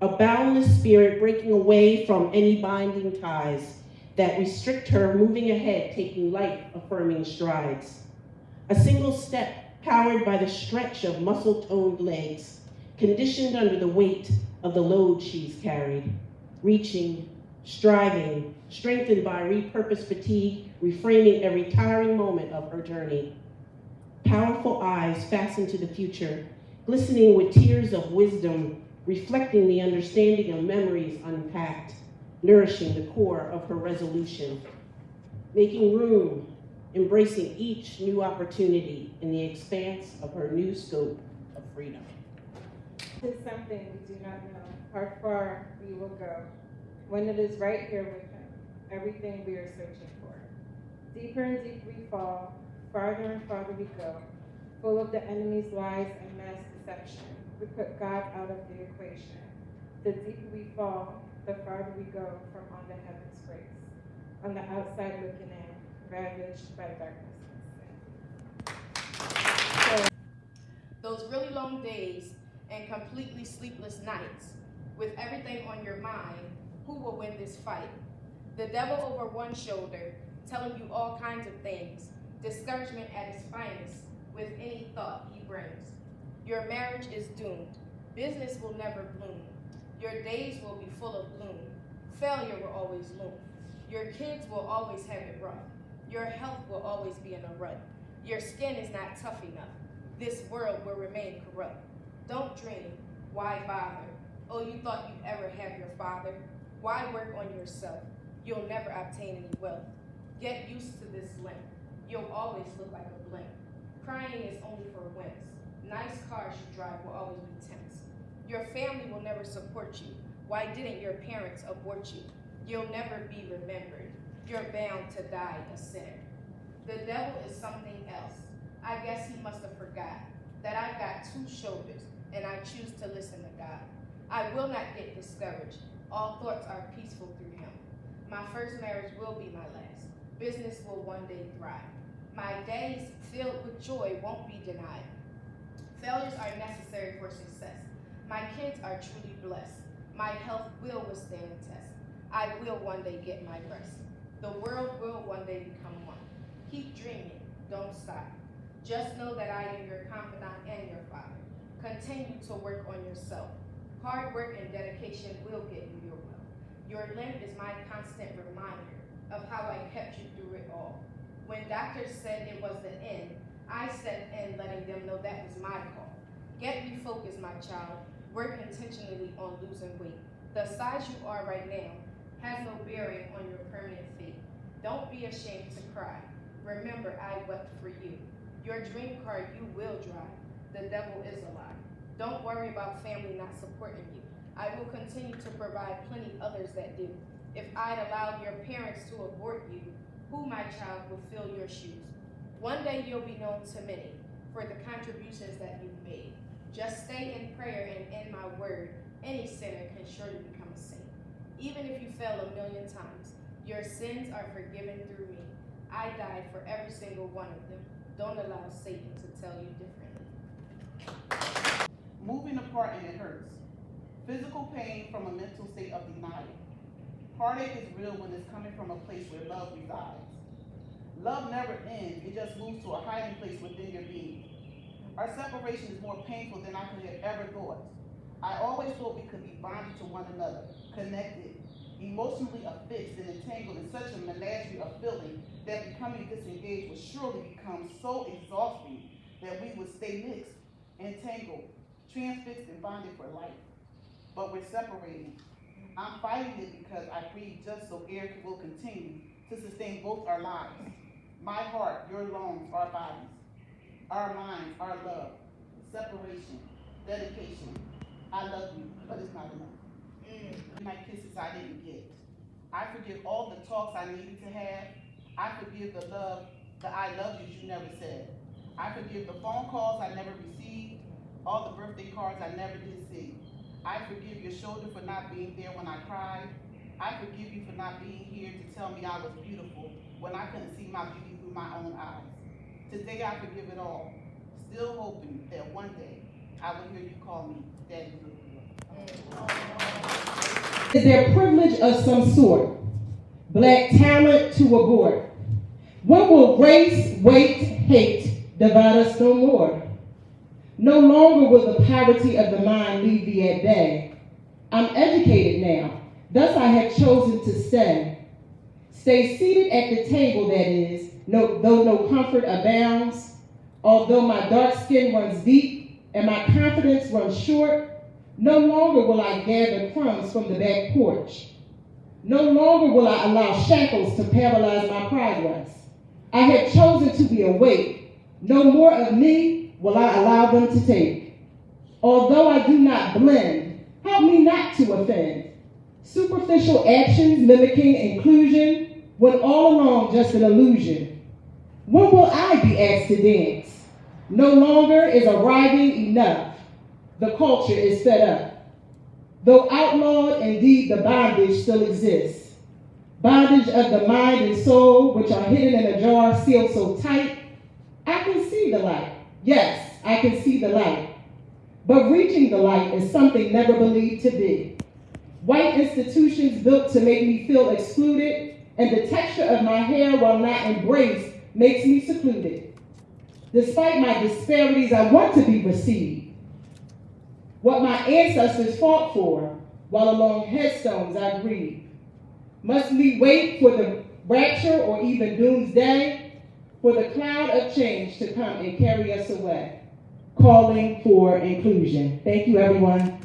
a boundless spirit breaking away from any binding ties that restrict her, moving ahead, taking life-affirming strides. A single step powered by the stretch of muscle-toned legs, conditioned under the weight of the load she's carried, reaching, striving, strengthened by repurposed fatigue, reframing every tiring moment of her journey. Powerful eyes fastened to the future, glistening with tears of wisdom, reflecting the understanding of memories unpacked, nourishing the core of her resolution, making room, embracing each new opportunity in the expanse of her new scope of freedom. This is something we do not know how far we will go when it is right here with him, everything we are searching for. Deeper and deeper we fall, farther and farther we go, full of the enemy's lies and mass deception. We put God out of the equation. The deeper we fall, the farther we go from on the heaven's grace. On the outside looking in, ravaged by darkness and sin. Those really long days and completely sleepless nights, with everything on your mind, who will win this fight? The devil over one shoulder, telling you all kinds of things, discouragement at its finest, with any thought he brings. Your marriage is doomed. Business will never bloom. Your days will be full of gloom. Failure will always loom. Your kids will always have it rough. Your health will always be in a rut. Your skin is not tough enough. This world will remain corrupt. Don't dream. Why bother? Oh, you thought you'd ever have your father? Why work on yourself? You'll never obtain any wealth. Get used to this limp. You'll always look like a blimp. Crying is only for wimps. Nice cars you drive will always be tense. Your family will never support you. Why didn't your parents abort you? You'll never be remembered. You're bound to die a sinner. The devil is something else. I guess he must have forgot that I've got two shoulders and I choose to listen to God. I will not get discouraged. All thoughts are peaceful through him. My first marriage will be my last. Business will one day thrive. My days filled with joy won't be denied. Failures are necessary for success. My kids are truly blessed. My health will withstand the test. I will one day get my rest. The world will one day become one. Keep dreaming, don't stop. Just know that I am your confidant and your father. Continue to work on yourself. Hard work and dedication will get you your wealth. Your limp is my constant reminder of how I kept you through it all. When doctors said it was the end, I stepped in letting them know that was my call. Get refocused, my child. Work intentionally on losing weight. The size you are right now has no bearing on your permanent fate. Don't be ashamed to cry. Remember, I wept for you. Your dream car you will drive. The devil is a lie. Don't worry about family not supporting you. I will continue to provide plenty others that do. If I'd allowed your parents to abort you, who, my child, will fill your shoes? One day you'll be known to many for the contributions that you've made. Just stay in prayer and in my word. Any sinner can surely become a saint. Even if you fail 1,000,000 times, your sins are forgiven through me. I died for every single one of them. Don't allow Satan to tell you differently. Moving apart and it hurts. Physical pain from a mental state of denial. Heartache is real when it's coming from a place where love resides. Love never ends, it just moves to a hiding place within your being. Our separation is more painful than I could have ever thought. I always thought we could be bonded to one another, connected, emotionally affixed and entangled in such a menagerie of feeling that becoming disengaged would surely become so exhausting that we would stay mixed, entangled, transfixed and bonded for life. But we're separating. I'm fighting it because I breathe just so air will continue to sustain both our lives. My heart, your lungs, our bodies, our minds, our love, separation, dedication. I love you, but it's not enough. Night kisses I didn't get. I forgive all the talks I needed to have. I forgive the I love yous you never said. I forgive the phone calls I never received, all the birthday cards I never did see. I forgive your shoulder for not being there when I cried. I forgive you for not being here to tell me I was beautiful when I couldn't see my beauty through my own eyes. Today I forgive it all, still hoping that one day I will hear you call me Daddy Blue. is their privilege of some sort. Black talent to abort. When will race, weight, hate divide us no more? No longer will the poverty of the mind leave thee at bay. I'm educated now, thus I have chosen to stay. Stay seated at the table, that is, though no comfort abounds. Although my dark skin runs deep and my confidence runs short, no longer will I gather crumbs from the back porch. No longer will I allow shackles to paralyze my progress. I have chosen to be awake. No more of me will I allow them to take. Although I do not blend, help me not to offend. Superficial actions mimicking inclusion, when all along just an illusion. When will I be asked to dance? No longer is arriving enough. The culture is fed up. Though outlawed, indeed the bondage still exists. Bondage of the mind and soul, which are hidden in a jar sealed so tight. I can see the light. Yes, I can see the light. But reaching the light is something never believed to be. White institutions built to make me feel excluded, and the texture of my hair, while not embraced, makes me secluded. Despite my disparities, I want to be received. What my ancestors fought for, while along headstones I grieve. Must we wait for the rapture or even doomsday, for the cloud of change to come and carry us away? Calling for inclusion. Thank you, everyone.